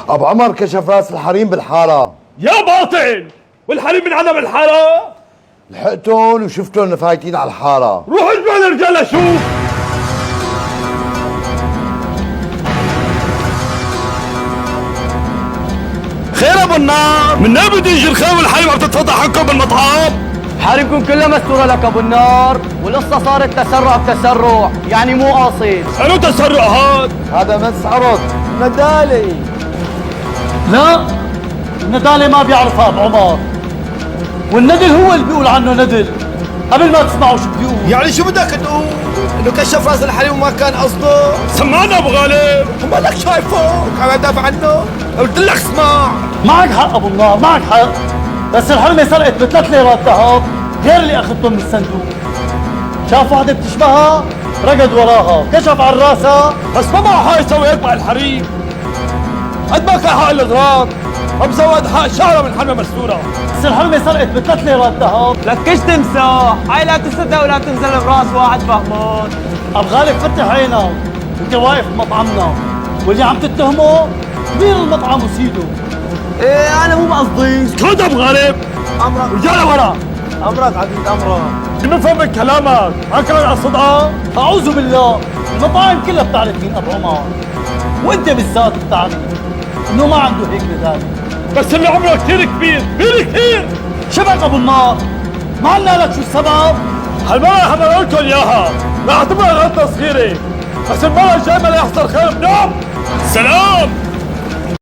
ابو عمر كشف راس الحريم بالحاره. يا باطل، والحريم من عدم الحاره؟ لحقتهم وشفتهم فايتين على الحاره. روح اجمع الرجال اشوف. خير ابو النار، من نبي بده يجي الخير والحريم عم تتفضح عنكم بالمطعم. حارمكم كلها مستورة لك ابو النار، والقصة صارت تسرع بتسرع، يعني مو قاصد. شنو تسرع هذا مسعرض ندالي. لا، الندالة ما بيعرفها ابو عمر، والندل هو اللي بيقول عنه ندل قبل ما تسمعوا شو بيقول. يعني شو بدك تقول؟ انه كشف راس الحريم وما كان قصده؟ سمعنا ابو غالب. مالك شايفه؟ كان دافع عنه؟ قلت لك اسمع. معك حق ابو النار، معك حق، بس الحرمة سرقت ب3 ليرات ذهب غير اللي اخذتهم من الصندوق. شاف وحدة بتشبهها رقد وراها، كشف عن راسها، بس ما معه حق يسوي هيك مع الحريم. قد ما كان حق الاغراض، ما بزود حق شعره من حرمه مستوره. بس الحرمة سرقت ب3 ليرات ذهب. لكش تمسح، هاي لا تصدق ولا تنزل براس واحد فهمان. ابو غالب فتح عينك، انت واقف بمطعمنا واللي عم تتهمه كبير المطعم وسيده. ايه انا مو قصدي. اسكت ابو غالب. امرك رجال ورا. امرك عبيد امرك. بفهم من كلامك، ما كان على الصدقه. اعوذ بالله، المطاعم كلها بتعرف مين ابو عمر، وانت بالذات بتعرف انه ما عنده هيك مثال. بس اللي عمره كثير كبير، كثير. شبك ابو النار، ما قلنا لك شو السبب؟ هالمرة انا قلت اياها، لا اعتبرها غلطة صغيرة، بس المرة الجاية ما لا يحصل خير بنوم. سلام.